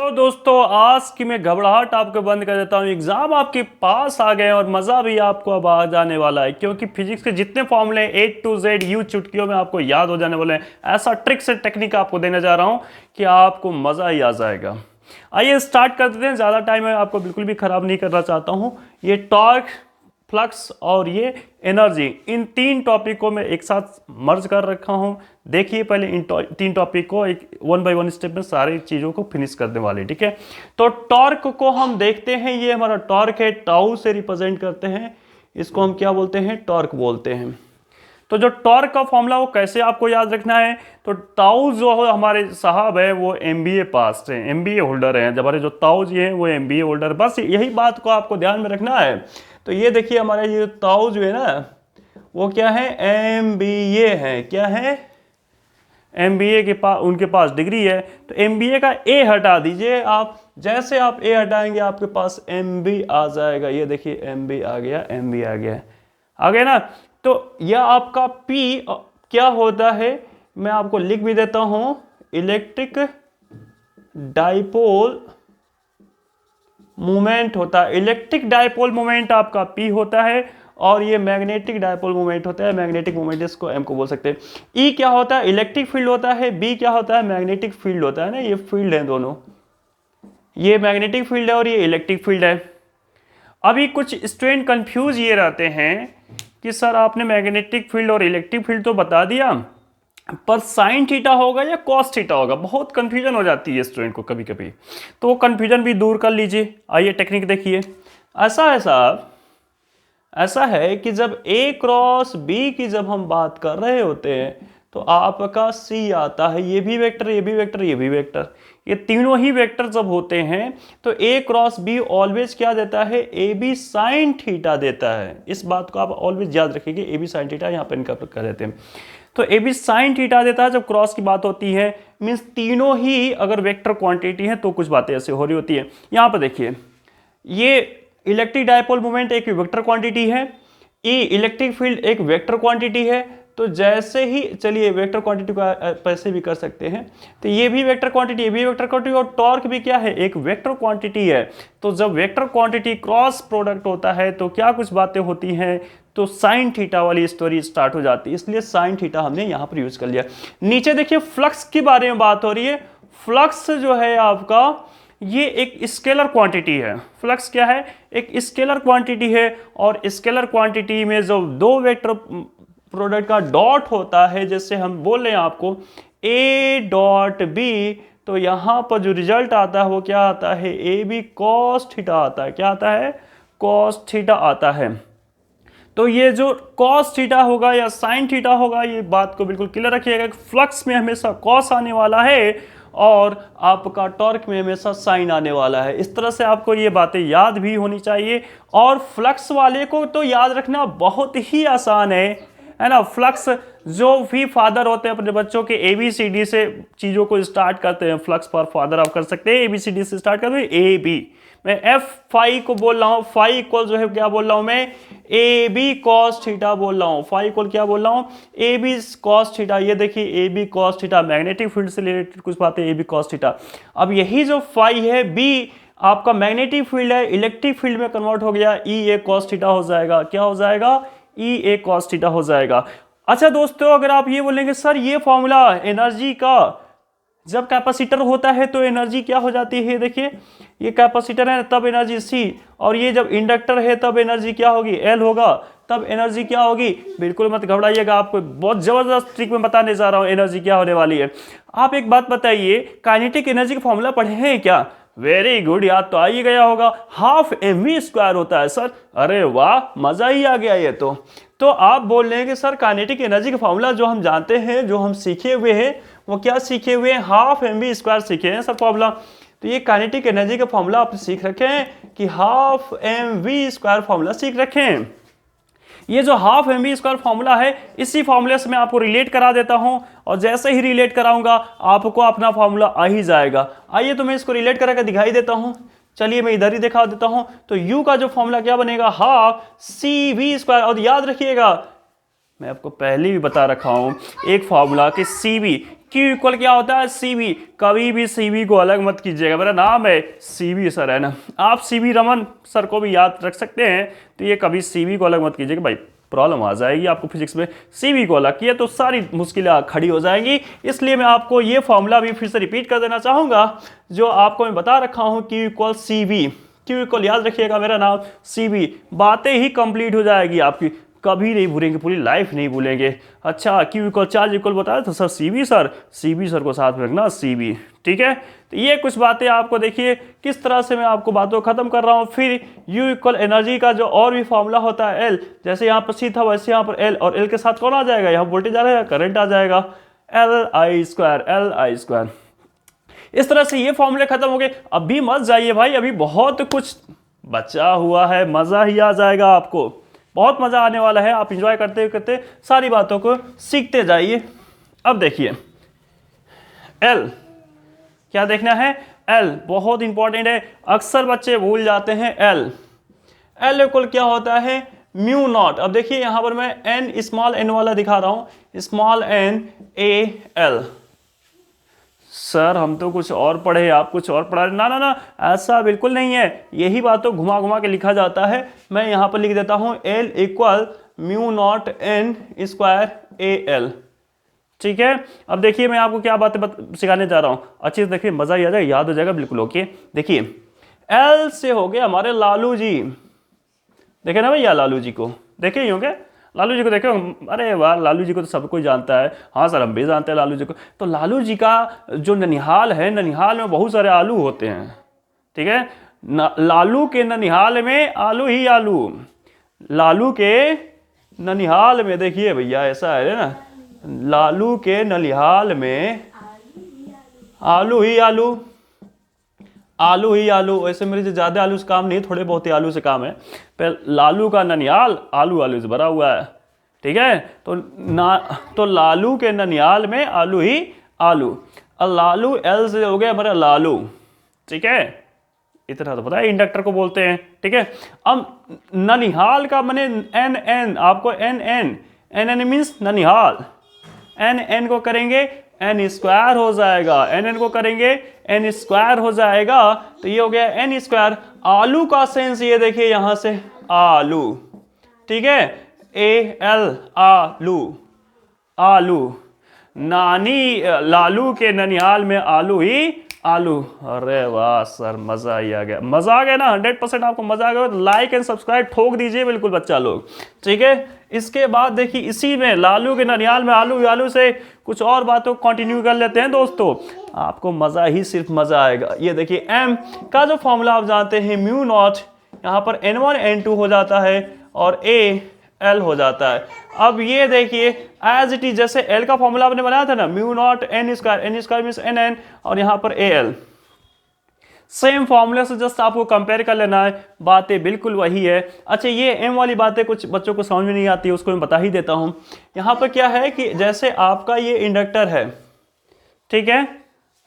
तो दोस्तों आज की मैं घबराहट आपको बंद कर देता हूँ। एग्जाम आपके पास आ गए और मज़ा भी आपको अब आ जाने वाला है, क्योंकि फिजिक्स के जितने फॉर्मूले A to Z यू चुटकियों में आपको याद हो जाने वाले हैं। ऐसा ट्रिक से टेक्निक आपको देने जा रहा हूँ कि आपको मज़ा ही आ जाएगा। आइए स्टार्ट कर देते हैं। ज़्यादा टाइम मैं आपको बिल्कुल भी ख़राब नहीं करना चाहता हूँ। ये टॉर्क, फ्लक्स और ये एनर्जी, इन तीन टॉपिक को मैं एक साथ मर्ज कर रखा हूं। देखिए पहले इन तीन टॉपिक को एक वन बाय वन स्टेप में सारी चीज़ों को फिनिश करने वाले, ठीक है। तो टॉर्क को हम देखते हैं, ये हमारा टॉर्क है, टाउ से रिप्रेजेंट करते हैं। इसको हम क्या बोलते हैं? टॉर्क बोलते हैं। तो जो टॉर्क का फॉर्मूला वो कैसे आपको याद रखना है? तो ताऊ जो हमारे साहब है वो एमबीए पास है, एमबीए होल्डर हैं। हमारे जो ताऊ जी हैं वो एमबीए होल्डर, बस यही बात को आपको ध्यान में रखना है। तो ये देखिए हमारे ये ताऊ जो है ना वो क्या है? एमबीए है। क्या है? एमबीए के पास, उनके पास डिग्री है। तो एमबीए का ए हटा दीजिए आप। जैसे आप ए हटाएंगे आपके पास एमबी आ जाएगा। ये देखिए एमबी आ गया, एमबी आ गया, आ गया ना। तो यह आपका पी क्या होता है मैं आपको लिख भी देता हूं। इलेक्ट्रिक डाइपोल मोमेंट होता है। इलेक्ट्रिक डाइपोल मोमेंट आपका पी होता है और ये मैग्नेटिक डाइपोल मोमेंट होता है। मैग्नेटिक मोमेंट इसको एम को बोल सकते हैं। ई क्या होता है? इलेक्ट्रिक फील्ड होता है। बी क्या होता है? मैग्नेटिक फील्ड होता है ना। ये फील्ड है दोनों, ये मैग्नेटिक फील्ड है और ये इलेक्ट्रिक फील्ड है। अभी कुछ स्टूडेंट कंफ्यूज ये रहते हैं कि सर आपने मैग्नेटिक फील्ड और इलेक्ट्रिक फील्ड तो बता दिया, पर साइन थीटा होगा या कॉस थीटा होगा? बहुत कंफ्यूजन हो जाती है स्टूडेंट को कभी कभी। तो वो कंफ्यूजन भी दूर कर लीजिए। आइए टेक्निक देखिए। ऐसा है साहब, ऐसा है कि जब A क्रॉस B की जब हम बात कर रहे होते हैं तो आपका C आता है। ये भी वेक्टर, ये भी वेक्टर, ये भी वेक्टर, ये तीनों ही वेक्टर जब होते हैं तो A क्रॉस B ऑलवेज क्या देता है? AB साइन थीटा देता है। इस बात को आप ऑलवेज याद रखिए, AB साइन थीटा यहाँ पे इनका कर देते हैं। तो AB साइन थीटा देता है जब क्रॉस की बात होती है। मीन्स तीनों ही अगर वेक्टर क्वांटिटी है तो कुछ बातें ऐसे हो रही होती है। यहाँ पर देखिए, ये इलेक्ट्रिक डायपोल मोमेंट एक वेक्टर क्वांटिटी है, ई इलेक्ट्रिक फील्ड एक वेक्टर क्वांटिटी है। तो जैसे ही, चलिए वेक्टर क्वांटिटी को ऐसे भी कर सकते हैं, तो ये भी वेक्टर क्वांटिटी, ये भी वेक्टर क्वांटिटी और टॉर्क भी क्या है? एक वेक्टर क्वांटिटी है। तो जब वेक्टर क्वांटिटी क्रॉस प्रोडक्ट होता है तो क्या कुछ बातें होती हैं? तो साइन थीटा वाली स्टोरी स्टार्ट हो जाती है। इसलिए साइन थीटा हमने यहाँ पर यूज कर लिया। नीचे देखिए फ्लक्स के बारे में बात हो रही है। फ्लक्स जो है आपका ये एक स्केलर क्वांटिटी है। फ्लक्स क्या है? एक स्केलर क्वांटिटी है। और स्केलर क्वांटिटी में जो दो वेक्टर प्रोडक्ट का डॉट होता है, जैसे हम बोल रहे हैं आपको A डॉट B, तो यहां पर जो रिजल्ट आता है वो क्या आता है? AB cos थीटा आता है। क्या आता है? cos थीटा आता है। तो ये जो cos थीटा होगा या sin थीटा होगा, ये बात को बिल्कुल क्लियर रखिएगा। फ्लक्स में हमेशा cos आने वाला है और आपका टॉर्क में हमेशा साइन आने वाला है। इस तरह से आपको ये बातें याद भी होनी चाहिए। और फ्लक्स वाले को तो याद रखना बहुत ही आसान है ना। फ्लक्स जो भी फादर होते हैं अपने बच्चों के ABCD से चीज़ों को स्टार्ट करते हैं। फ्लक्स पर फादर आप कर सकते हैं, ABCD से स्टार्ट करते हैं। AB मैं F फाई को बोल रहा हूँ। फाई इक्वल जो है क्या बोल रहा हूँ मैं? AB cos थीटा बोल रहा हूँ। फाई इक्वल क्या बोल रहा हूँ? AB cos theta. ये देखिए AB cos theta, magnetic field से रिलेटेड कुछ बातें, AB cos थीटा। अब यही जो फाई है B आपका मैग्नेटिक फील्ड है, इलेक्ट्रिक फील्ड में कन्वर्ट हो गया, EA cos थीटा हो जाएगा। क्या हो जाएगा? EA cos थीटा हो जाएगा। अच्छा दोस्तों, अगर आप ये बोलेंगे सर ये फॉर्मूला एनर्जी का, जब कैपेसिटर होता है तो एनर्जी क्या हो जाती है? देखिए ये कैपेसिटर है तब एनर्जी C, और ये जब इंडक्टर है तब एनर्जी क्या होगी? L होगा। तब एनर्जी क्या होगी? बिल्कुल मत घबराइएगा, आपको बहुत जबरदस्त ट्रिक में बताने जा रहा हूं एनर्जी क्या होने वाली है। आप एक बात बताइए, काइनेटिक एनर्जी का फॉर्मूला पढ़े हैं क्या? वेरी गुड, याद तो आ ही गया होगा। हाफ mv स्क्वायर होता है सर। अरे वाह, मजा ही आ गया ये तो आप बोल रहे हैं कि सर काइनेटिक एनर्जी का फॉर्मूला जो हम जानते हैं, जो हम सीखे हुए हैं, वो क्या सीखे हुए हैं? हाफ mv स्क्वायर सीखे हैं सर फॉर्मूला। तो ये काइनेटिक एनर्जी का फॉर्मूला आप सीख रखे हैं कि हाफ mv स्क्वायर फॉर्मूला सीख रखे हैं। ये जो हाफ mv स्क्वायर फॉर्मूला है, इसी फॉर्मूले से मैं आपको रिलेट करा देता हूं, और जैसे ही रिलेट कराऊंगा आपको अपना फॉर्मूला आ ही जाएगा। आइए तो मैं इसको रिलेट करा कर दिखाई देता हूं। चलिए मैं इधर ही दिखा देता हूं। तो u का जो फॉर्मूला क्या बनेगा? Half CV square. और याद रखिएगा मैं आपको पहले भी बता रखा हूँ एक फॉर्मूला कि CV Q इक्वल क्या होता है CV। कभी भी CV को अलग मत कीजिएगा, मेरा नाम है CV सर है ना, आप CV रमन सर को भी याद रख सकते हैं, तो ये कभी CV को अलग मत कीजिएगा भाई, प्रॉब्लम आ जाएगी आपको फिजिक्स में। CV को अलग किया तो सारी मुश्किलें खड़ी हो जाएंगी। इसलिए मैं आपको ये फॉर्मूला भी फिर से रिपीट कर देना चाहूँगा जो आपको मैं बता रखा हूँ, Q equal CV। Q equal याद रखिएगा मेरा नाम CV, बातें ही कंप्लीट हो जाएगी आपकी, कभी नहीं भूलेंगे, पूरी लाइफ नहीं भूलेंगे। अच्छा Q इक्वल चार्ज इक्वल बताया तो सर CV सर को साथ में रखना CV, ठीक है। तो ये कुछ बातें आपको देखिए किस तरह से मैं आपको बातों को खत्म कर रहा हूँ। फिर U इक्वल एनर्जी का जो और भी फॉर्मूला होता है L, जैसे यहाँ पर C था वैसे यहाँ पर L, और L के साथ कौन आ जाएगा, यहाँ वोल्टेज आ जाएगा, करंट आ जाएगा, Li²। इस तरह से ये फॉर्मूले खत्म हो गए। अभी मत जाइए भाई, अभी बहुत कुछ बचा हुआ है, मजा ही आ जाएगा आपको, बहुत मजा आने वाला है। आप एंजॉय करते करते सारी बातों को सीखते जाइए। अब देखिए L क्या देखना है, L बहुत इंपॉर्टेंट है, अक्सर बच्चे भूल जाते हैं L इक्वल क्या होता है म्यू नॉट। अब देखिए यहां पर मैं n स्मॉल n वाला दिखा रहा हूं, small n a l। Sir हम तो कुछ और पढ़े, आप कुछ और पढ़ा रहे, ना ऐसा बिल्कुल नहीं है, यही बात तो घुमा घुमा के लिखा जाता है। मैं यहाँ पर लिख देता हूँ L equal mu naught n square a l, ठीक है। अब देखिए मैं आपको क्या बातें सिखाने जा रहा हूँ, अच्छे से देखिए, मजा ही आ जाएगा, याद हो जाएगा बिल्कुल। ओके देखिए L से हो गए हमारे लालू जी, देखे ना भैया लालू जी को, देखे ही होंगे लालू जी को, देखे, अरे वाह लालू जी को तो सब कोई जानता है, हाँ सर हम भी जानते हैं लालू जी को। तो लालू जी का जो ननिहाल है, ननिहाल में बहुत सारे आलू होते हैं, ठीक है। लालू के ननिहाल में आलू ही आलू, लालू के ननिहाल में देखिए भैया ऐसा है ना, लालू के ननिहाल में आलू ही आलू, आलू ही आलू। वैसे मेरे से ज्यादा आलू से काम नहीं, थोड़े बहुत ही आलू से काम है, पर लालू का ननिहाल आलू आलू से भरा हुआ है, ठीक है। तो लालू के ननिहाल में आलू ही आलू, लालू L से हो गया हमारा लालू, ठीक है। इतना तो पता है इंडक्टर को बोलते हैं, ठीक है। अब ननिहाल का माने NN, आपको NN मीन्स ननिहाल, NN को करेंगे n स्क्वायर हो जाएगा, NN को करेंगे n स्क्वायर हो जाएगा, तो ये हो गया n स्क्वायर। आलू का सेंस ये देखिए यहां से आलू, ठीक है, AL आलू, आलू नानी लालू के ननिहाल में आलू ही आलू। अरे वाह सर मजा ही आ गया, मजा आ गया ना, 100% आपको मजा आ गया तो लाइक एंड सब्सक्राइब ठोक दीजिए बिल्कुल बच्चा लोग, ठीक है। इसके बाद देखिए इसी में लालू के ननिहाल में आलू, आलू से कुछ और बातों को कंटिन्यू कर लेते हैं दोस्तों, आपको मजा ही सिर्फ मजा आएगा। ये देखिए M का जो फॉर्मूला आप जानते हैं म्यू नॉट, यहाँ पर N1 N2 हो जाता है और A L हो जाता है। अब ये देखिए एज इट इज, जैसे L का फॉर्मूला आपने बनाया था ना mu naught n square means NN, और यहाँ पर AL, सेम फॉर्मूले से जस्ट आपको कंपेयर कर लेना है, बातें बिल्कुल वही है। अच्छा ये M वाली बातें कुछ बच्चों को समझ में नहीं आती है, उसको मैं बता ही देता हूँ। यहाँ पर क्या है कि जैसे आपका ये इंडक्टर है, ठीक है,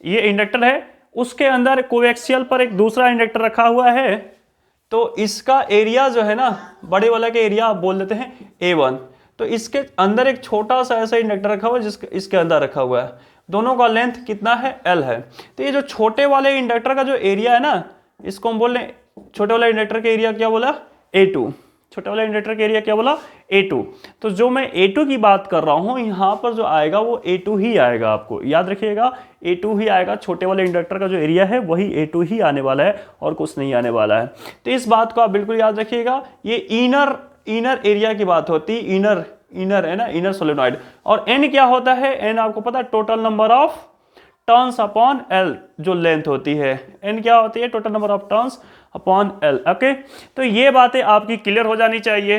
ये इंडक्टर है, उसके अंदर कोएक्सियल पर एक दूसरा इंडक्टर रखा हुआ है, तो इसका एरिया जो है ना, बड़े वाला के एरिया आप बोल देते हैं A1, तो इसके अंदर एक छोटा सा ऐसा इंडक्टर रखा हुआ है जिसके इसके अंदर रखा हुआ है, दोनों का लेंथ कितना है L है। तो ये जो छोटे वाले इंडक्टर का जो एरिया है ना, इसको हम बोल रहे हैं, छोटे वाले इंडक्टर का एरिया क्या बोला A2, छोटे वाले इंडक्टर का एरिया क्या बोला A2। तो जो मैं A2 की बात कर रहा हूं यहाँ पर जो आएगा वो A2 ही आएगा, आपको याद रखिएगा A2 ही आएगा, छोटे वाले इंडक्टर का जो एरिया है वही A2 ही आने वाला है और कुछ नहीं आने वाला है। तो इस बात को आप बिल्कुल याद रखिएगा, ये इनर एरिया की बात होती है, इनर है ना, इनर सोलेनॉइड। और N क्या होता है, N आपको पता है total number of turns upon L जो लेंथ होती है, N क्या होती है total number of turns upon L। Okay तो ये बातें आपकी क्लियर हो जानी चाहिए।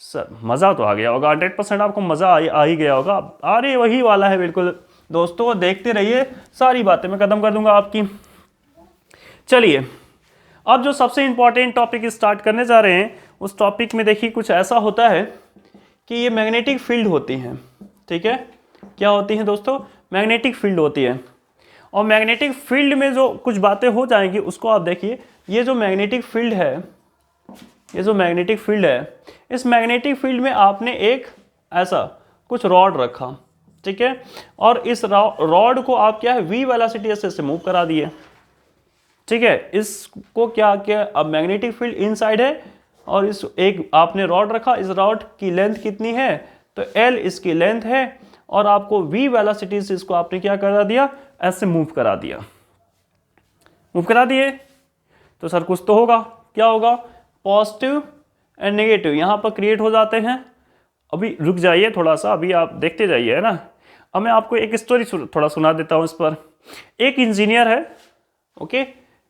सर मज़ा तो आ गया होगा, 100% आपको मज़ा आ ही गया होगा, अरे वही वाला है बिल्कुल दोस्तों, देखते रहिए सारी बातें मैं खत्म कर दूंगा आपकी। चलिए अब जो सबसे इंपॉर्टेंट टॉपिक स्टार्ट करने जा रहे हैं, उस टॉपिक में देखिए कुछ ऐसा होता है कि ये मैग्नेटिक फील्ड होती हैं, ठीक है, क्या होती हैं दोस्तों, मैग्नेटिक फील्ड होती है। और मैग्नेटिक फील्ड में जो कुछ बातें हो जाएंगी उसको आप देखिए, ये जो मैग्नेटिक फील्ड है, ये जो मैग्नेटिक फील्ड है, इस मैग्नेटिक फील्ड में आपने एक ऐसा कुछ रॉड रखा, ठीक है, और इस रॉड को आप क्या है v वेलोसिटी से मूव करा दिए, ठीक है। इसको क्या किया, अब मैग्नेटिक फील्ड इनसाइड है और इस एक आपने रॉड रखा, इस रॉड की लेंथ कितनी है, तो L इसकी लेंथ है, और आपको v वेलोसिटी से इसको आपने क्या करा दिया, ऐसे मूव करा दिया, मूव करा दिए। तो सर कुछ तो होगा, क्या होगा, पॉजिटिव एंड नेगेटिव यहाँ पर क्रिएट हो जाते हैं। अभी रुक जाइए थोड़ा सा, अभी आप देखते जाइए, है ना। अब मैं आपको एक स्टोरी थोड़ा सुना देता हूँ इस पर। एक इंजीनियर है, ओके,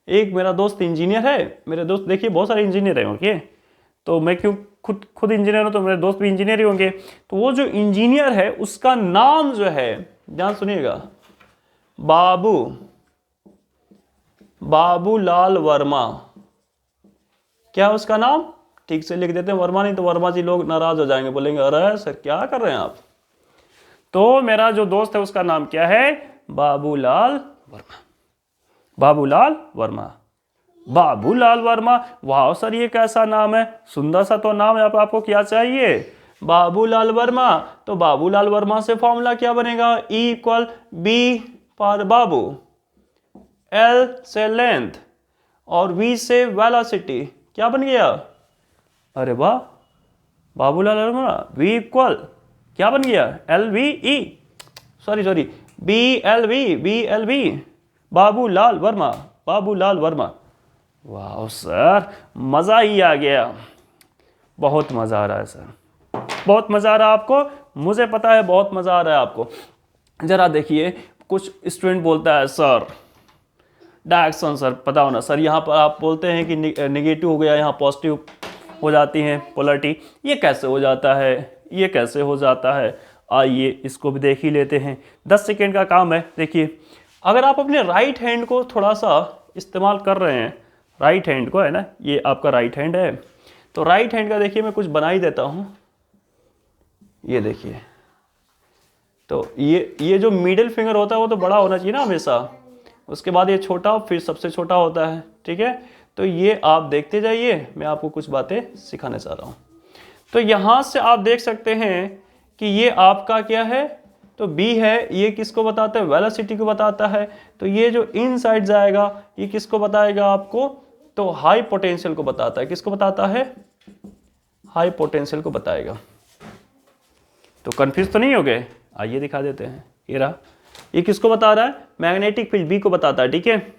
एक मेरा दोस्त इंजीनियर है, मेरे दोस्त देखिए बहुत सारे इंजीनियर हैं, ओके, तो मैं क्यों खुद इंजीनियर हूँ तो मेरे दोस्त भी इंजीनियर ही होंगे। तो वो जो इंजीनियर है उसका नाम जो है, ध्यान सुनिएगा, बाबूलाल वर्मा। क्या है उसका नाम, ठीक से लिख देते हैं वर्मा, नहीं तो वर्मा जी लोग नाराज हो जाएंगे, बोलेंगे अरे सर क्या कर रहे हैं आप। तो मेरा जो दोस्त है उसका नाम क्या है, बाबूलाल वर्मा, बाबूलाल वर्मा, बाबूलाल वर्मा। वाह सर ये कैसा नाम है, सुंदर सा तो नाम है। अब आपको क्या चाहिए, बाबूलाल वर्मा। तो बाबूलाल वर्मा से फॉर्मूला क्या बनेगा, E = B for Babu, L से लेंथ और V से वेलोसिटी, क्या बन गया, अरे वाह, बाबूलाल वर्मा V = क्या बन गया, LVE, sorry BLV, Babulal Verma, Babulal Verma. वाह सर मज़ा ही आ गया, बहुत मज़ा आ रहा है सर, बहुत मज़ा आ रहा है आपको, मुझे पता है बहुत मज़ा आ रहा है आपको। ज़रा देखिए, कुछ स्टूडेंट बोलता है सर डायरेक्शन सर पता हो ना सर, यहाँ पर आप बोलते हैं कि नेगेटिव हो गया, यहाँ पॉजिटिव हो जाती हैं पोलरिटी, ये कैसे हो जाता है, ये कैसे हो जाता है। आइए इसको भी देख ही लेते हैं, 10 सेकेंड का काम है। देखिए अगर आप अपने राइट हैंड को थोड़ा सा इस्तेमाल कर रहे हैं, राइट हैंड को, है ना, ये आपका राइट हैंड है, तो राइट हैंड का देखिए मैं कुछ बना ही देता हूँ। ये देखिए, तो ये जो मिडिल फिंगर होता है वो तो बड़ा होना चाहिए ना हमेशा, उसके बाद ये छोटा, फिर सबसे छोटा होता है, ठीक है। तो ये आप देखते जाइए, मैं आपको कुछ बातें सिखाने चाह रहा हूँ। तो यहाँ से आप देख सकते हैं कि ये आपका क्या है, तो B है, ये किसको बताता है, वेलोसिटी को बताता है। तो ये जो इनसाइड जाएगा ये किसको बताएगा आपको, तो हाई पोटेंशियल को बताता है, किसको बताता है, हाई पोटेंशियल को बताएगा। तो कंफ्यूज तो नहीं हो गए, आइए दिखा देते हैं। ये रहा, ये किसको बता रहा है, मैग्नेटिक फील्ड B को बताता है, ठीक है।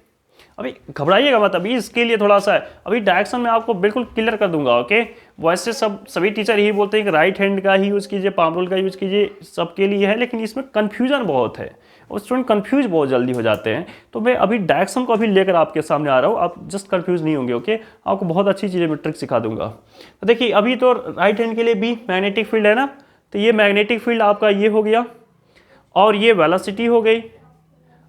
अभी घबराइएगा मत, अभी इसके लिए थोड़ा सा है, अभी डायरेक्शन में आपको बिल्कुल क्लियर कर दूंगा, ओके। वैसे सभी टीचर यही बोलते हैं कि राइट हैंड का ही यूज़ कीजिए, पाम रूल का यूज़ कीजिए, सबके लिए है, लेकिन इसमें कन्फ्यूजन बहुत है और स्टूडेंट कन्फ्यूज बहुत जल्दी हो जाते हैं। तो मैं अभी डायरेक्शन को अभी लेकर आपके सामने आ रहा हूँ, आप जस्ट कन्फ्यूज नहीं होंगे, ओके। आपको बहुत अच्छी चीज़ें मैं ट्रिक सिखा दूंगा। तो देखिए अभी तो राइट हैंड के लिए B मैग्नेटिक फील्ड है ना, तो ये मैग्नेटिक फील्ड आपका ये हो गया, और ये वेलोसिटी हो गई,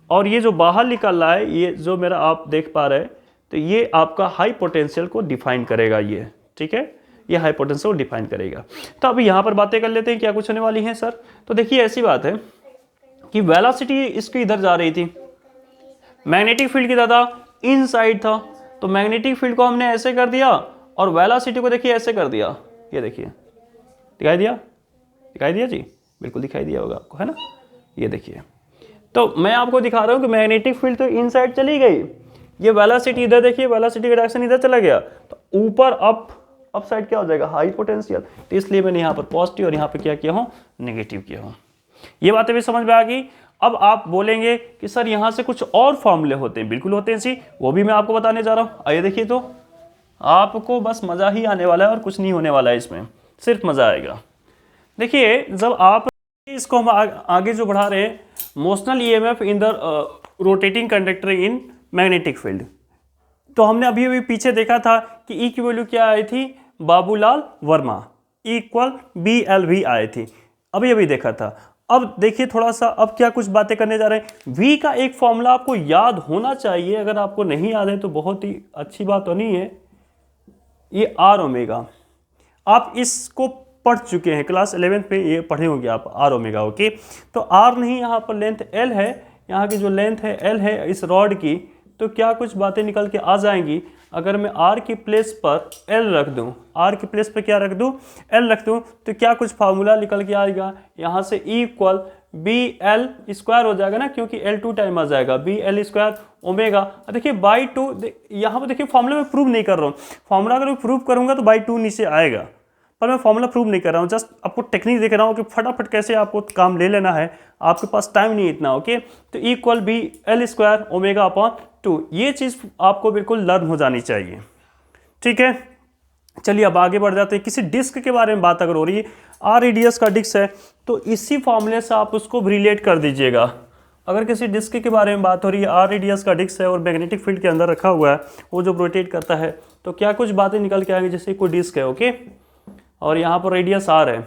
और ये जो बाहर निकल रहा है, ये जो मेरा आप देख पा रहे हैं, तो ये आपका हाई पोटेंशियल को डिफाइन करेगा, ये ठीक है, ये हाई पोटेंशियल को डिफाइन करेगा। तो अभी यहाँ पर बातें कर लेते हैं क्या कुछ होने वाली हैं सर। तो देखिए ऐसी बात है कि वेलोसिटी इसकी इधर जा रही थी, मैग्नेटिक फील्ड की दादा इनसाइड था, तो मैग्नेटिक फील्ड को हमने ऐसे कर दिया और वेलोसिटी को देखिए ऐसे कर दिया। ये देखिए दिखाई दिया, दिखाई दिया जी, बिल्कुल दिखाई दिया होगा आपको, है ना। ये देखिए, तो मैं आपको दिखा रहा हूँ कि मैग्नेटिक फील्ड तो इनसाइड चली गई, ये वेलोसिटी इधर देखिए, वेलोसिटी का डायरेक्शन इधर चला गया, तो ऊपर अप साइड क्या हो जाएगा, हाई पोटेंशियल। तो इसलिए मैंने यहाँ पर पॉजिटिव और यहाँ पे क्या किया हूँ, नेगेटिव किया हूँ। ये बातें भी समझ में आ गई। अब आप बोलेंगे कि सर यहाँ से कुछ और फॉर्मूले होते हैं, बिल्कुल होते हैं जी, वो भी मैं आपको बताने जा रहा हूँ। आइए देखिए, तो आपको बस मज़ा ही आने वाला है और कुछ नहीं होने वाला है, इसमें सिर्फ मज़ा आएगा। देखिए जब आप इसको हम आगे जो बढ़ा रहे हैं, motional EMF in the rotating conductor in magnetic field, तो हमने अभी अभी पीछे देखा था कि E की वैल्यू क्या आई थी, बाबूलाल वर्मा, E = BLV आई थी, अभी अभी देखा था। अब देखिए थोड़ा सा, अब क्या कुछ बातें करने जा रहे हैं। V का एक फॉर्मूला आपको याद होना चाहिए, अगर आपको नहीं याद है तो बहुत ही अच्छी बात तो नहीं है। ये R ओमेगा, आप इसको पढ़ चुके हैं, क्लास 11 पे ये पढ़े होंगे आप, R ओमेगा, ओके। तो R नहीं, यहाँ पर लेंथ L है, यहाँ की जो लेंथ है L है इस रॉड की, तो क्या कुछ बातें निकल के आ जाएंगी। अगर मैं आर की प्लेस पर एल रख दूं, आर की प्लेस पर क्या रख दूं, एल रख दूं, तो क्या कुछ फार्मूला निकल के आएगा यहाँ से, E equal B L square हो जाएगा ना, क्योंकि एल 2 टाइम आ जाएगा, बी एल स्क्वायर ओमेगा। देखिए बाई 2, यहाँ पर देखिए फॉर्मूला में प्रूव नहीं कर रहा हूँ, फॉर्मूला अगर मैं प्रूव करूँगा तो बाई 2 नीचे आएगा, पर मैं फॉर्मूला प्रूव नहीं कर रहा हूँ, जस्ट आपको टेक्निक देख रहा हूँ कि फटाफट कैसे आपको काम ले लेना है, आपके पास टाइम नहीं इतना। ओके, तो equal B L square omega upon 2, ये चीज़ आपको बिल्कुल लर्न हो जानी चाहिए। ठीक है, चलिए अब आगे बढ़ जाते हैं। किसी डिस्क के बारे में बात अगर हो रही है, आर रेडियस का डिस्क है, तो इसी फॉर्मूले से आप उसको रिलेट कर दीजिएगा। अगर किसी डिस्क के बारे में बात हो रही है, आर रेडियस का डिस्क है और मैग्नेटिक फील्ड के अंदर रखा हुआ है, वो जब रोटेट करता है तो क्या कुछ बातें निकल के आएंगी, जैसे कोई डिस्क है, ओके, और यहाँ पर रेडियस आर है,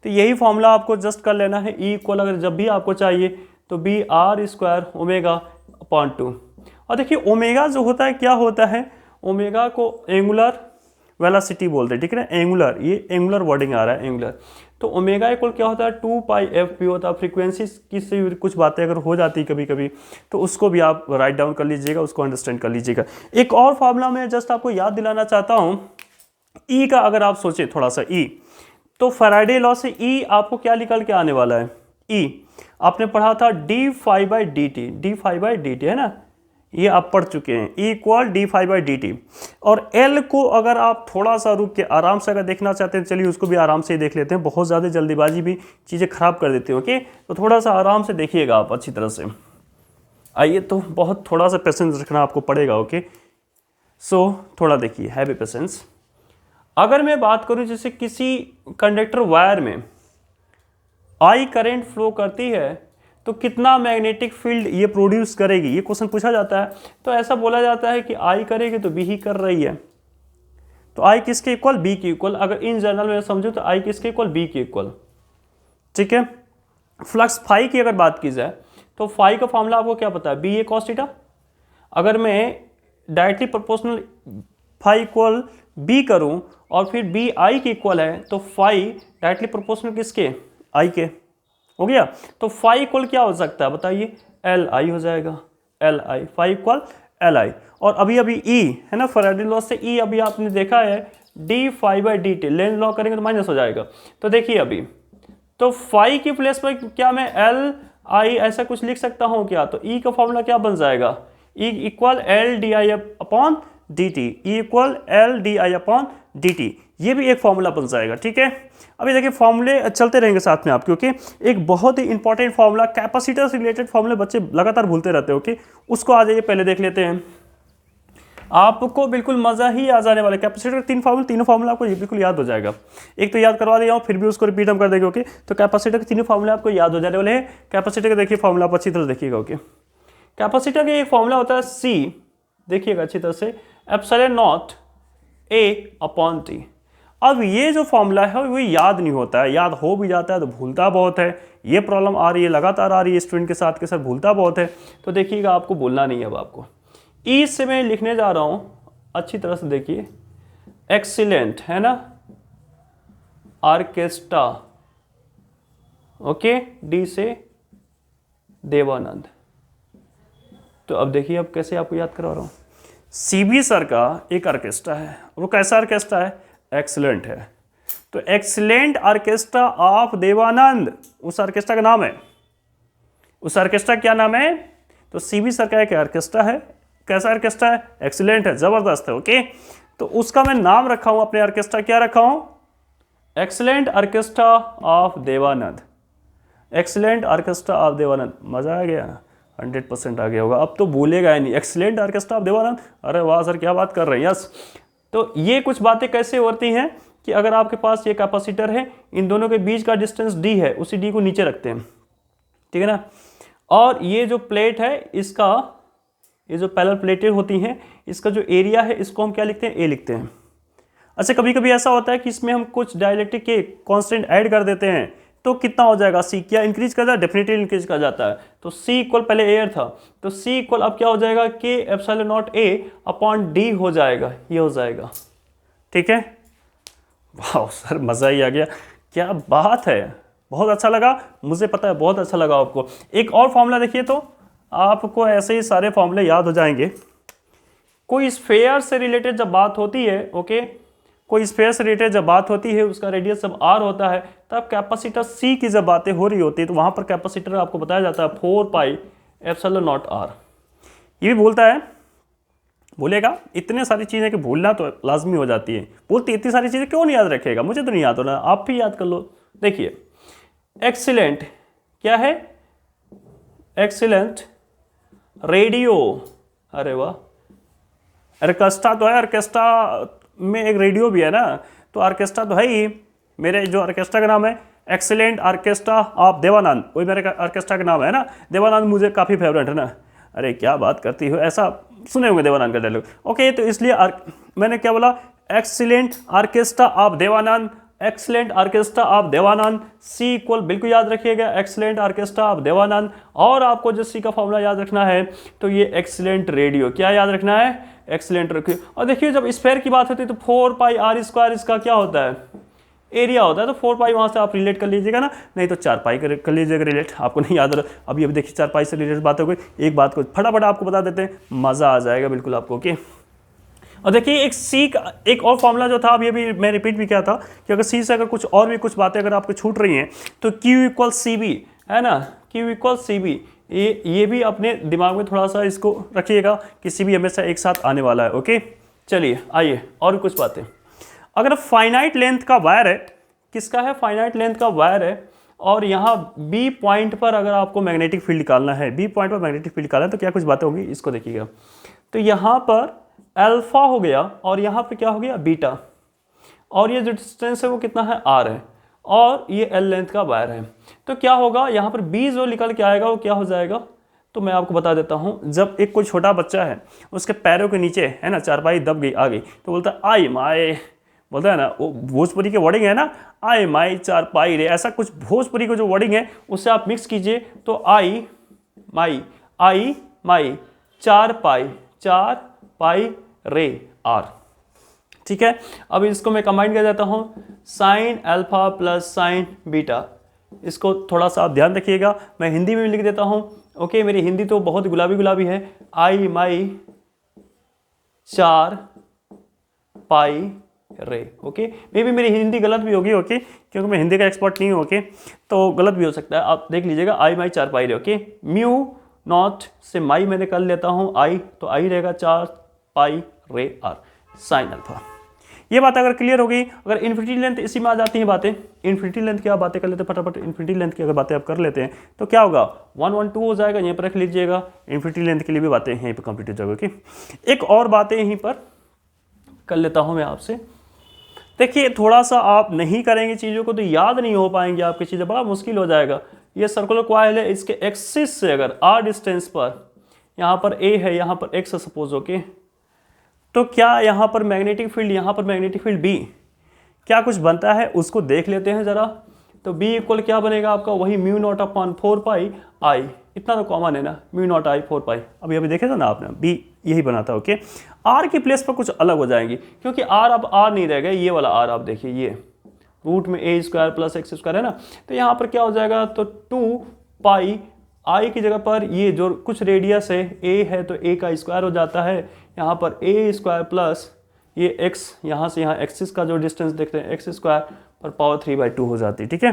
तो यही फॉर्मूला आपको जस्ट कर लेना है, ई इक्वल अगर जब भी आपको चाहिए तो B R square omega upon 2। और देखिए ओमेगा जो होता है क्या होता है, ओमेगा को एंगुलर वेलोसिटी बोलते हैं, ठीक है ना, एंगुलर, ये एंगुलर वर्डिंग आ रहा है, एंगुलर। तो ओमेगा इक्वल क्या होता है, 2 पाई एफ भी होता है। फ्रीक्वेंसी की से कुछ बातें अगर हो जाती है कभी कभी, तो उसको भी आप राइट डाउन कर लीजिएगा, उसको अंडरस्टैंड कर लीजिएगा। एक और फार्मूला मैं जस्ट आपको याद दिलाना चाहता हूँ, ई का अगर आप सोचें थोड़ा सा, ई तो फैराडे लॉ से ई आपको क्या निकल के आने वाला है, ई आपने पढ़ा था D phi by D T, D phi by D T है ना, ये आप पढ़ चुके हैं, E equal D phi by D T. और एल को अगर आप थोड़ा सा रुक के आराम से अगर देखना चाहते हैं, चलिए उसको भी आराम से ही देख लेते हैं, बहुत ज़्यादा जल्दीबाजी भी चीज़ें खराब कर देती है। ओके, तो थोड़ा सा आराम से देखिएगा आप अच्छी तरह से, आइए, तो बहुत थोड़ा सा पेशेंस रखना आपको पड़ेगा। ओके, सो थोड़ा देखिए, हैव ए पेशेंस। अगर मैं बात करूं जैसे किसी कंडक्टर वायर में आई करंट फ्लो करती है तो कितना मैग्नेटिक फील्ड ये प्रोड्यूस करेगी, ये क्वेश्चन पूछा जाता है। तो ऐसा बोला जाता है कि आई करेगी तो बी ही कर रही है, तो आई किसके इक्वल, बी के इक्वल। अगर इन जनरल में समझो तो आई किसके इक्वल, बी के इक्वल। ठीक है, फ्लक्स फाई की अगर बात की जाए तो फाई का फॉर्मूला आपको क्या पता है, बी ए कॉस थीटा। अगर मैं directly proportional phi equal B करूं और फिर बी आई के इक्वल है, तो फाई डायरेक्टली प्रोपोर्शनल किसके, आई के, हो गया। तो फाई इक्वल क्या हो सकता है बताइए, एल आई हो जाएगा, L I, phi equal L I. और अभी अभी ई है ना, फैराडे लॉ से ई अभी आपने देखा है D phi by D T, Lenz law करेंगे तो माइनस हो जाएगा। तो देखिए अभी, तो फाई की प्लेस पर क्या मैं एल आई ऐसा कुछ लिख सकता हूँ क्या, तो ई का फॉर्मूला क्या बन जाएगा, E equal L D I upon D T, E equal L D I upon D T, ये भी एक फॉर्मूला बन जाएगा। ठीक है, अभी देखिए फॉर्मूले चलते रहेंगे साथ में आप, क्योंकि एक बहुत ही इंपॉर्टेंट फॉर्मूला, कैपेसिटर से रिलेटेड फॉर्मूले बच्चे लगातार भूलते रहते हैं। ओके, उसको आ जाइए पहले देख लेते हैं, आपको बिल्कुल मजा ही आ जाने वाला है। कैपेसिटर के तीनों फार्मूला आपको बिल्कुल याद हो जाएगा। एक तो याद करवा दिया हूँ, फिर भी उसको रिपीट हम कर देंगे। ओके, तो कैपेसिटर के तीनों फार्मूला आपको याद हो जाने वाले हैं। कैपेसिटर का देखिए फार्मूला आप अच्छी तरह देखिएगा। ओके, कैपेसिटर का एक फॉर्मूला होता है सी, देखिएगा अच्छी तरह से, epsilon not a upon T. अब ये जो फॉर्मूला है वो याद नहीं होता है, याद हो भी जाता है तो भूलता बहुत है। ये प्रॉब्लम आ रही है, लगातार आ रही है स्टूडेंट के साथ, के सर भूलता बहुत है। तो देखिएगा, आपको बोलना नहीं है। अब आपको ई से मैं लिखने जा रहा हूं, अच्छी तरह से देखिए, एक्सीलेंट है ना, ऑर्केस्ट्रा। ओके, डी से देवानंद। तो अब देखिए, अब कैसे आपको याद करवा रहा हूं। सीबी सर का एक ऑर्केस्ट्रा है, वो कैसा ऑर्केस्ट्रा है, एक्सीलेंट है। तो एक्सीलेंट ऑर्केस्ट्रा ऑफ देवानंद उस ऑर्केस्ट्रा का नाम है। उस ऑर्केस्ट्रा क्या नाम है, तो सीबी सर का एक ऑर्केस्ट्रा है। कैसा ऑर्केस्ट्रा है, एक्सीलेंट है, जबरदस्त है। ओके, तो उसका मैं नाम रखा हूं अपने ऑर्केस्ट्रा, क्या रखा हूं, excellent orchestra of Dev Anand. Excellent orchestra of Dev Anand, मजा आ गया, 100% आ गया होगा, अब तो भूलेगा ही नहीं। एक्सीलेंट ऑर्केस्ट्रा ऑफ देवानंद, अरे वाह सर क्या बात कर रहे हैं, यस। तो ये कुछ बातें कैसे होती हैं कि अगर आपके पास ये कैपेसिटर है, इन दोनों के बीच का डिस्टेंस डी है, उसी डी को नीचे रखते हैं, ठीक है ना। और ये जो प्लेट है, इसका ये जो पैरेलल प्लेटें होती हैं, इसका जो एरिया है इसको हम क्या लिखते हैं, ए लिखते हैं। अच्छा, कभी कभी ऐसा होता है कि इसमें हम कुछ डाइलेक्ट्रिक के कांस्टेंट ऐड कर देते हैं, तो कितना हो जाएगा, सी क्या इंक्रीज कर जाता है, डेफिनेटली इंक्रीज कर जाता है। तो सी इक्वल पहले एयर था, तो सी इक्वल अब क्या हो जाएगा, के epsilon not a upon D हो जाएगा, ये हो जाएगा। ठीक है, वाह सर मज़ा ही आ गया, क्या बात है, बहुत अच्छा लगा, मुझे पता है बहुत अच्छा लगा आपको। एक और फॉर्मूला देखिए, तो आपको ऐसे ही सारे फॉर्मूले याद हो जाएंगे। कोई स्फेयर से रिलेटेड जब बात होती है, ओके, कोई स्फेयर से रिलेटेड जब बात होती है, उसका रेडियस जब r होता है, तब कैपेसिटर c की जब बातें हो रही होती है तो वहां पर कैपेसिटर आपको बताया जाता है 4 पाई एप्सिलॉन नॉट r। ये भी बोलता है, बोलेगा इतने सारी चीज़ें कि भूलना तो लाजमी हो जाती है, बोलती इतनी सारी चीज़ें क्यों नहीं याद रखेगा, मुझे तो नहीं याद होना, आप भी याद कर लो। देखिए एक्सीलेंट क्या है, एक्सीलेंट रेडियो, अरे वाह, ऑर्केस्ट्रा तो है, ऑर्केस्ट्रा में एक रेडियो भी है ना, तो ऑर्केस्ट्रा तो है ही। मेरे जो ऑर्केस्ट्रा का नाम है एक्सीलेंट ऑर्केस्ट्रा ऑफ देवानंद, वही मेरे ऑर्केस्ट्रा का नाम है ना, देवानंद मुझे काफ़ी फेवरेट है ना। अरे क्या बात करती हो, ऐसा सुने होंगे देवानंद का डायलॉग, ओके। तो इसलिए मैंने क्या बोला, excellent orchestra of Dev Anand, excellent orchestra of Dev Anand, C equal बिल्कुल याद रखिएगा एक्सीलेंट ऑर्केस्ट्रा ऑफ देवानंद। और आपको जो सी का फॉर्मूला याद रखना है तो ये एक्सीलेंट रेडियो, क्या याद रखना है, एक्सीलेंट रेडियो। और देखिए जब स्फेयर की बात होती है तो 4 पाई r स्क्वायर इसका क्या होता है, एरिया होता है, तो 4 पाई वहाँ से आप रिलेट कर लीजिएगा ना, नहीं तो 4 पाई कर लीजिएगा रिलेट, आपको नहीं याद रहा। अभी देखिए 4 पाई से रिलेटेड बात हो गई, एक बात को फटाफट आपको बता देते हैं, मज़ा आ जाएगा बिल्कुल आपको, ओके। और देखिए एक सी का एक और फॉर्मूला जो था, अब ये भी मैं रिपीट भी किया था कि अगर सी से अगर कुछ और भी कुछ बातें अगर आपको छूट रही हैं तो Q इक्वल सी बी है ना, Q इक्वल सी बी, ये भी अपने दिमाग में थोड़ा सा इसको रखिएगा कि सी बी हमेशा एक साथ आने वाला है, ओके। चलिए आइए और कुछ बातें। अगर फाइनाइट लेंथ का वायर है, किसका है, फाइनाइट लेंथ का वायर है, और यहाँ बी पॉइंट पर अगर आपको मैग्नेटिक फील्ड निकालना है, बी पॉइंट पर मैग्नेटिक फील्ड निकालना है तो क्या कुछ बातें होंगी, इसको देखिएगा। तो यहाँ पर अल्फा हो गया और यहाँ पे क्या हो गया, बीटा, और ये जो डिस्टेंस है वो कितना है, r है, और ये l लेंथ का वायर है। तो क्या होगा, यहाँ पर b जो निकल के आएगा वो क्या हो जाएगा, तो मैं आपको बता देता हूँ। जब एक कोई छोटा बच्चा है उसके पैरों के नीचे है ना चारपाई दब गई आ गई, तो बोलता है आई माए, बोलता है ना, वो भोजपुरी के वर्डिंग है ना, आई माई चारपाई रे, ऐसा कुछ भोजपुरी को जो वर्डिंग है उससे आप मिक्स कीजिए तो आई माई चार पाई रे आर, ठीक है। अब इसको मैं कंबाइन कर देता हूँ, sine alpha plus sign beta, इसको थोड़ा सा आप ध्यान रखिएगा, मैं हिंदी में भी लिख देता हूँ, ओके। मेरी हिंदी तो बहुत गुलाबी गुलाबी है, आई माई चार पाई रे, ओके। मे भी मेरी हिंदी गलत भी होगी, ओके, क्योंकि मैं हिंदी का एक्सपर्ट नहीं हूँ, ओके, तो गलत भी हो सकता है, आप देख लीजिएगा। आई माई चार पाई रे, ओके। म्यू नॉट से माई मैंने कर लेता हूँ आई, तो आई रहेगा 4 पाई रे आर साइन अल्फा। ये बात अगर क्लियर हो गई, अगर इन्फिनिटी लेंथ इसी में आ जाती हैं बातें, इन्फिनिटी लेंथ की आप बातें कर लेते हैं फटाफट, इन्फिनिटी लेंथ की अगर बातें आप कर लेते हैं तो क्या होगा, 1 1 2 हो जाएगा, यहीं पर रख लीजिएगा। इन्फिनिटी लेंथ के लिए भी बातें यहीं पर कंप्लीट हो जाएगा, ओके। एक और बातें यहीं पर कर लेता हूँ मैं आपसे। देखिए थोड़ा सा आप नहीं करेंगे चीज़ों को तो याद नहीं हो पाएंगे आपकी चीज़ें, बड़ा मुश्किल हो जाएगा। ये सर्कुलर कॉइल है, इसके एक्सिस से अगर r डिस्टेंस पर, यहाँ पर a है, यहाँ पर x है सपोज, ओके, तो क्या यहाँ पर मैग्नेटिक फील्ड, यहाँ पर मैग्नेटिक फील्ड B क्या कुछ बनता है उसको देख लेते हैं ज़रा। तो B इक्वल क्या बनेगा आपका, वही म्यू नॉट अपॉन 4 पाई आई, इतना तो कॉमन है ना, म्यू नॉट आई 4 पाई, अभी देखे था ना आपने, B यही बना था, ओके। R की प्लेस पर कुछ अलग हो जाएंगी, क्योंकि R अब R नहीं रह गया, ये वाला R आप देखिए, ये रूट में a square plus x square है ना, तो यहाँ पर क्या हो जाएगा, तो 2 पाई आई की जगह पर ये जो कुछ रेडियस है a है तो a का स्क्वायर हो जाता है, यहाँ पर a स्क्वायर प्लस ये x, यहाँ से यहाँ एक्सिस का जो डिस्टेंस देखते हैं एक्स स्क्वायर पर पावर 3/2 हो जाती है, ठीक है।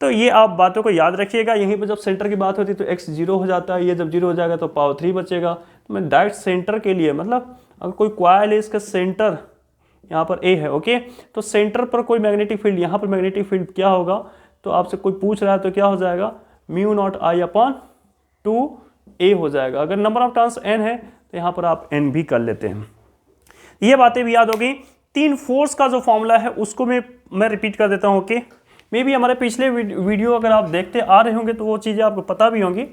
तो ये आप बातों को याद रखिएगा। यहीं पर जब सेंटर की बात होती है तो x 0 हो जाता है, ये जब 0 हो जाएगा तो पावर 3 बचेगा। तो मैं डायरेक्ट सेंटर के लिए, मतलब अगर कोई कॉइल है इसका सेंटर यहाँ पर a है, ओके, तो सेंटर पर कोई मैग्नेटिक फील्ड, यहाँ पर मैग्नेटिक फील्ड क्या होगा, तो आपसे कोई पूछ रहा है तो क्या हो जाएगा, mu not I upon 2a हो जाएगा। अगर नंबर ऑफ टर्न्स n है तो यहाँ पर आप n भी कर लेते हैं। ये बातें भी याद हो गई। 3 फोर्स का जो फॉर्मूला है उसको मैं रिपीट कर देता हूँ, ओके। मे भी हमारे पिछले वीडियो अगर आप देखते आ रहे होंगे तो वो चीज़ें आपको पता भी होंगी,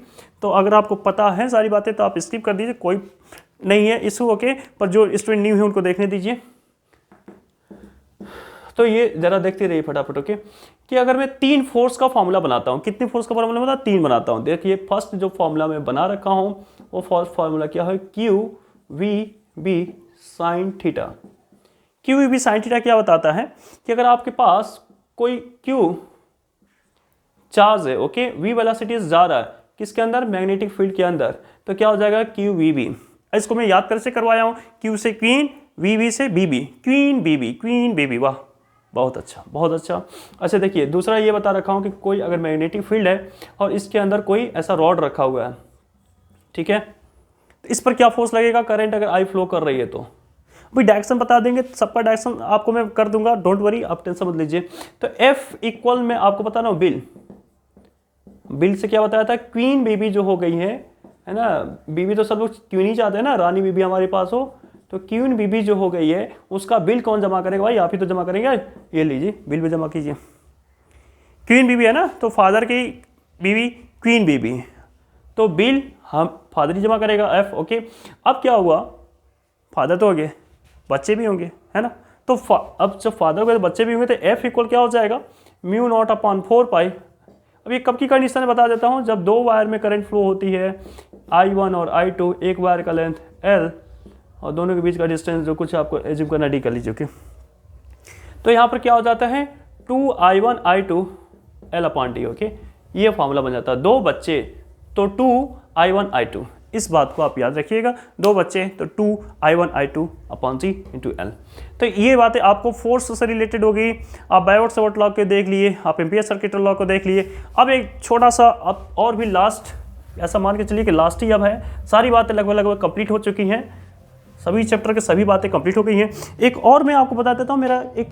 तो अगर आपको पता है सारी बातें तो आप स्किप कर दीजिए, कोई नहीं है इशू, ओके। पर जो स्टूडेंट न्यू है उनको देखने दीजिए। तो ये जरा देखते रहिए फटाफट, ओके, कि अगर मैं 3 फोर्स का फॉर्मूला बनाता हूँ, कितने फोर्स का फॉर्मूला बनाता, 3 बनाता हूँ। देखिए फर्स्ट जो फॉर्मूला मैं बना रखा हूँ वो फर्स्ट फॉर्मूला क्या है, Q V B sine theta. Q V B sine theta क्या बताता है कि अगर आपके पास कोई क्यू चार्ज है, ओके, वी वेलोसिटी जा रहा है किसके अंदर, मैग्नेटिक फील्ड के अंदर, तो क्या हो जाएगा क्यू वी बी। इसको मैं याद कर से करवाया हूँ, क्यू से क्वीन, वी से बीबी, क्वीन बीबी, वाह बहुत अच्छा बहुत अच्छा। अच्छा देखिए दूसरा ये बता रखा हूँ कि कोई अगर मैग्नेटिक फील्ड है और इसके अंदर कोई ऐसा रॉड रखा हुआ है, ठीक है, तो इस पर क्या फोर्स लगेगा, करंट अगर आई फ्लो कर रही है तो भाई डायरेक्शन बता देंगे, सबका डायरेक्शन आपको मैं कर दूंगा, डोंट वरी, आप टेंशन मत लीजिए। तो एफ इक्वल में आपको बता रहा हूँ बिल से क्या बताया था, क्वीन बेबी जो हो गई है ना, बीबी तो सब लोग क्यों नहीं चाहते हैं ना, रानी बीबी हमारे पास हो, तो क्वीन बीबी जो हो गई है उसका बिल कौन जमा करेगा, भाई आप ही तो जमा करेंगे, ये लीजिए बिल भी जमा कीजिए। क्वीन बीबी है ना, तो फादर की बीबी क्वीन बीबी, तो बिल हम फादर ही जमा करेगा एफ, ओके। अब क्या हुआ, फादर तो हो गए, बच्चे भी होंगे, है ना, तो अब जब फादर हो गए तो बच्चे भी होंगे, तो एफ इक्वल क्या हो जाएगा, म्यू नॉट अपॉन 4 पाई। अब ये कब की कंडीशन है बता देता हूँ, जब दो वायर में करंट फ्लो होती है I1 और I2, एक वायर का लेंथ L और दोनों के बीच का डिस्टेंस जो कुछ आपको एज्यूम करना डी कर लीजिए, ओके। तो यहाँ पर क्या हो जाता है 2I1 I2 L upon D, okay, ये फॉर्मूला बन जाता है। दो बच्चे तो 2I1 I2, इस बात को आप याद रखिएगा, दो बच्चे तो 2I1 I2 अपॉन जी इंटू एल। तो ये बातें आपको फोर्स से रिलेटेड हो गई, आप बायोट-सावर्ट लॉ को देख लिए, आप एम्पियर सर्किट लॉ को देख लिए। अब एक छोटा सा अब और भी लास्ट, ऐसा मान के चलिए कि लास्ट ही अब है, सारी बातें लगभग कंप्लीट हो चुकी हैं, सभी चैप्टर के सभी बातें कंप्लीट हो गई हैं। एक और मैं आपको बता देता हूँ, मेरा एक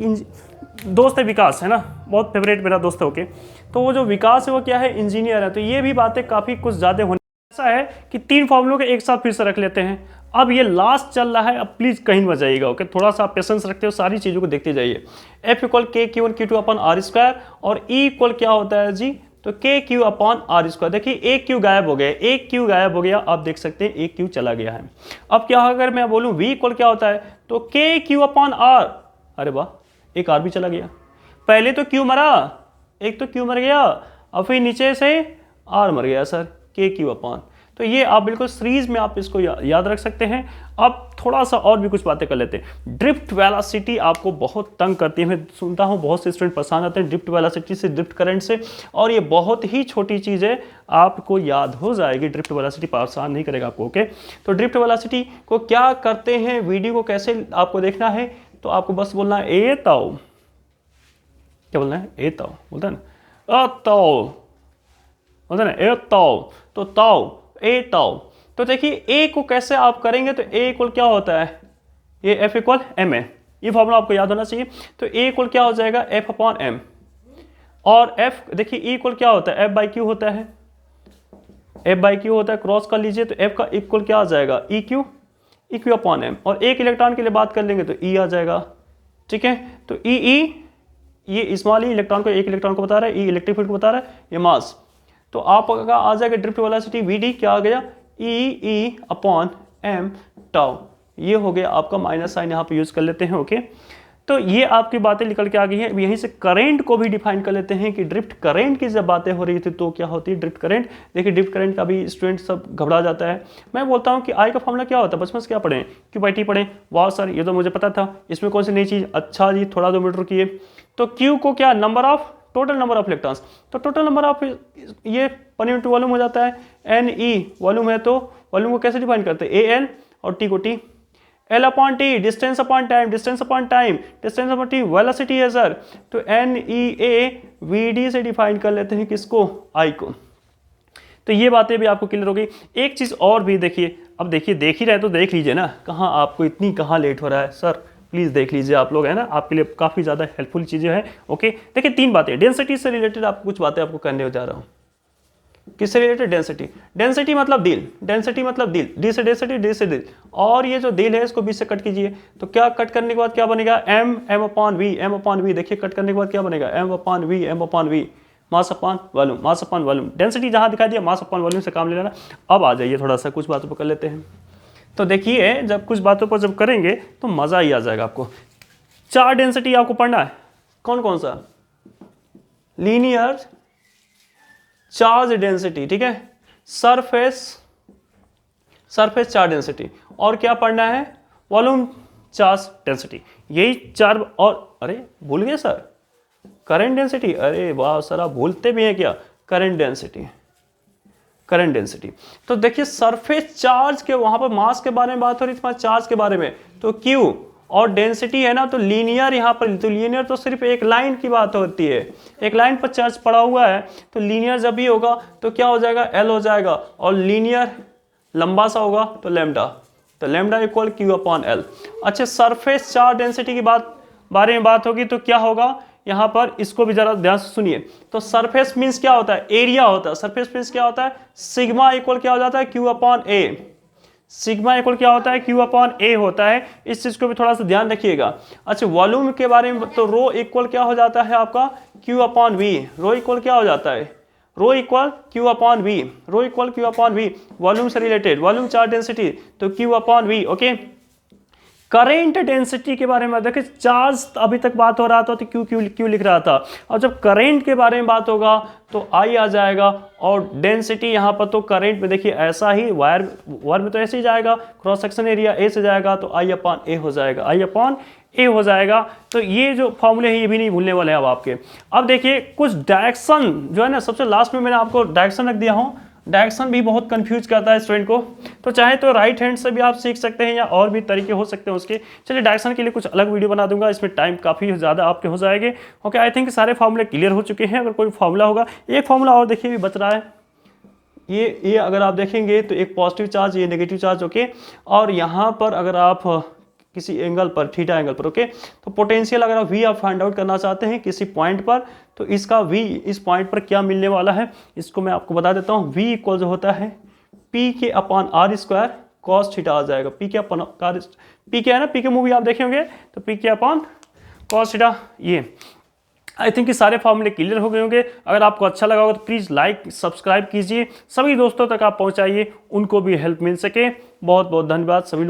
दोस्त है विकास, है ना, बहुत फेवरेट मेरा दोस्त है, ओके। तो वो जो विकास है वो क्या है, इंजीनियर है, तो ये भी बातें काफ़ी कुछ ज़्यादा होने, ऐसा है कि 3 फॉर्मूलों के एक साथ फिर से रख लेते हैं। अब ये लास्ट चल रहा है, अब प्लीज़ कहीं मत जाइएगा, ओके, थोड़ा सा पेशेंस रखते हो, सारी चीज़ों को देखते जाइए। F equal K Q one Q two upon R square, और ई इक्वल क्या होता है जी, तो के क्यू अपॉन आर स्क्वायर। देखिए एक क्यू गायब हो गया, एक क्यू गायब हो गया, आप देख सकते हैं एक क्यू चला गया है। अब क्या अगर मैं बोलूँ वी इक्वल क्या होता है, तो के क्यू अपॉन आर, अरे वाह एक आर भी चला गया, पहले तो क्यू मरा, एक तो क्यू मर गया, और फिर नीचे से आर मर गया सर, के क्यू अपॉन। तो ये आप बिल्कुल सीरीज में आप इसको याद रख सकते हैं। अब थोड़ा सा और भी कुछ बातें कर लेते हैं। ड्रिफ्ट वेलोसिटी आपको बहुत तंग करती है, मैं सुनता हूँ बहुत से स्टूडेंट परेशान आते हैं ड्रिफ्ट वेलोसिटी से, ड्रिफ्ट करंट से, और ये बहुत ही छोटी चीज़ है, आपको याद हो जाएगी। ड्रिफ्ट वेलोसिटी परेशान नहीं करेगा आपको, ओके। तो ड्रिफ्ट वेलोसिटी को क्या करते हैं, वीडियो को कैसे आपको देखना है, तो आपको बस बोलना है ए ताओ, क्या बोलना है, ए ताओ बोलता है ना, ताओ बोलता है ना, ए ताओ, तो ताओ ए ताओ। तो देखिए ए को कैसे आप करेंगे, तो ए इक्वल क्या होता है, ये एफ इक्वल एम है, ये फॉर्मूला आपको याद होना चाहिए। तो ए इक्वल क्या हो जाएगा, एफ अपॉन एम, और एफ देखिए ई इक्वल क्या होता है, एफ बाई क्यू होता है, एफ बाई क्यू होता है, क्रॉस कर लीजिए, तो एफ का इक्वल क्या आ जाएगा, ई क्यू अपॉन एम, और एक इलेक्ट्रॉन के लिए बात कर लेंगे तो ई आ जाएगा, ठीक है। तो ई ये स्मॉल ई इलेक्ट्रॉन को, एक इलेक्ट्रॉन को बता रहा है, ई इलेक्ट्रिक फील्ड को बता रहा है, ये मास। तो आपका आ जाएगा ड्रिफ्ट वेलोसिटी वी डी क्या आ गया, ई अपॉन एम टाउ, ये हो गया आपका, माइनस साइन यहाँ पे यूज कर लेते हैं, ओके। तो ये आपकी बातें निकल के आ गई हैं। यहीं से करंट को भी डिफाइन कर लेते हैं कि ड्रिफ्ट करंट की जब बातें हो रही थी तो क्या होती है ड्रिफ्ट करंट। देखिए ड्रिफ्ट करंट का भी स्टूडेंट सब घबरा जाता है। मैं बोलता हूँ कि आई का फॉर्मूला क्या होता है, बचपन से क्या पढ़े, क्यू बाई टी पढ़े, वाह सर ये तो मुझे पता था, इसमें कौन सी नई चीज़, अच्छा जी थोड़ा 2 मिनट रुकिए। तो क्यू को क्या, number of, total number of electrons, तो टोटल नंबर ऑफ ये पर यूनिट वॉल्यूम हो जाता है, एन ई वॉल्यूम है, तो वॉल्यूम को कैसे डिफाइन करते हैं, ए एल और टी को T, L upon T distance upon time, distance upon time, distance upon T velocity है सर, तो N E A V D से डिफाइन कर लेते हैं किसको, आई को। तो ये बातें भी आपको क्लियर हो गई। एक चीज़ और भी देखिए, अब देखिए देख ही रहे तो देख लीजिए ना, कहाँ आपको इतनी कहाँ लेट हो रहा है सर, प्लीज़ देख लीजिए आप लोग, है ना, आपके लिए काफ़ी ज़्यादा हेल्पफुल चीज़ें हैं, ओके। देखिए 3 बातें, डेंसिटी से रिलेटेड आप कुछ बातें आपको करने जा रहा हूँ। किससे रिलेटेड, डेंसिटी, डेंसिटी मतलब दिल, डेंसिटी मतलब दिल, डी से डेंसिटी, डी से दिल, और ये जो दिल है इसको बीच से कट कीजिए, तो क्या कट करने के बाद क्या बनेगा, M upon V, M upon V. देखिए कट करने के बाद क्या बनेगा, M upon V, M upon V, mass upon volume, mass upon volume. Density जहाँ दिखा दिया, मास अपॉन वॉल्यूम से काम ले लेना। अब आ जाइए थोड़ा सा कुछ बातों पर कर लेते हैं। तो देखिए जब कुछ बातों पर जब करेंगे तो मज़ा ही आ जाएगा आपको। 4 डेंसिटी आपको पढ़ना है, कौन कौन सा, लीनियर चार्ज डेंसिटी, ठीक है, सरफेस चार्ज डेंसिटी, और क्या पढ़ना है, वॉल्यूम चार्ज डेंसिटी, यही 4। और अरे भूल गए सर, करंट डेंसिटी, अरे वाह सर आप भूलते भी हैं क्या, करंट डेंसिटी, करंट डेंसिटी। तो देखिए सरफेस चार्ज के वहां पर मास के बारे में बात हो रही थी, चार्ज के बारे में, तो Q और डेंसिटी है ना, तो लीनियर यहाँ पर, तो लीनियर तो सिर्फ एक लाइन की बात होती है, एक लाइन पर चार्ज पड़ा हुआ है, तो लीनियर जब भी होगा तो क्या हो जाएगा, L हो जाएगा, और लीनियर लंबा सा होगा तो लैम्डा, तो लैम्डा इक्वल Q/L। अच्छा सरफेस चार्ज डेंसिटी की बारे में बात होगी तो क्या होगा यहाँ पर, इसको भी जरा ध्यान से सुनिए। तो सरफेस मीन्स क्या होता है, एरिया होता है। सरफेस मीन्स क्या होता है, सिग्मा इक्वल क्या हो जाता है, Q/A। सिग्मा इक्वल क्या होता है, Q/A होता है। इस चीज को भी थोड़ा सा ध्यान रखिएगा। अच्छा वॉल्यूम के बारे में, तो रो इक्वल क्या हो जाता है आपका, Q/V। रो इक्वल क्या हो जाता है, rho equal Q/V, rho equal Q/V, volume से रिलेटेड, वॉल्यूम चार्ज डेंसिटी तो Q/V। ओके, करेंट डेंसिटी के बारे में देखिए, चार्ज अभी तक बात हो रहा था तो क्यू लिख रहा था, और जब करेंट के बारे में बात होगा तो आई आ जाएगा, और डेंसिटी यहाँ पर तो करेंट में देखिए ऐसा ही, वायर में तो ऐसे ही जाएगा, क्रॉस सेक्शन एरिया ए से जाएगा तो I/A हो जाएगा, I/A हो जाएगा। तो ये जो फॉर्मूले हैं ये भी नहीं भूलने वाले हैं अब आपके। अब देखिए कुछ डायरेक्शन जो है ना, सबसे लास्ट में मैंने आपको डायरेक्शन रख दिया हूँ, डायरेक्शन भी बहुत कंफ्यूज करता है स्टूडेंट को, तो चाहे तो राइट हैंड से भी आप सीख सकते हैं या और भी तरीके हो सकते हैं उसके। चलिए डायरेक्शन के लिए कुछ अलग वीडियो बना दूंगा, इसमें टाइम काफ़ी ज़्यादा आपके हो जाएंगे। ओके, आई थिंक सारे फॉर्मूले क्लियर हो चुके हैं। अगर कोई फॉर्मूला होगा, एक फॉर्मूला और देखिए भी बच रहा है, ये अगर आप देखेंगे तो एक पॉजिटिव चार्ज, ये नेगेटिव चार्ज। ओके, और यहाँ पर अगर आप किसी एंगल पर, थीटा एंगल पर, ओके, तो पोटेंशियल अगर आप V आप फाइंड आउट करना चाहते हैं किसी पॉइंट पर, तो इसका V इस पॉइंट पर क्या मिलने वाला है, इसको मैं आपको बता देता हूँ। V इक्वल जो होता है P/r² cos थीटा आ जाएगा। P क्या है ना, P के मूवी आप देखे होंगे, तो P/cos थीटा। ये आई थिंक कि सारे फॉर्मूले क्लियर हो गए होंगे। अगर आपको अच्छा लगा होगा तो प्लीज़ लाइक सब्सक्राइब कीजिए, सभी दोस्तों तक आप पहुंचाइए, उनको भी हेल्प मिल सके। बहुत बहुत धन्यवाद सभी।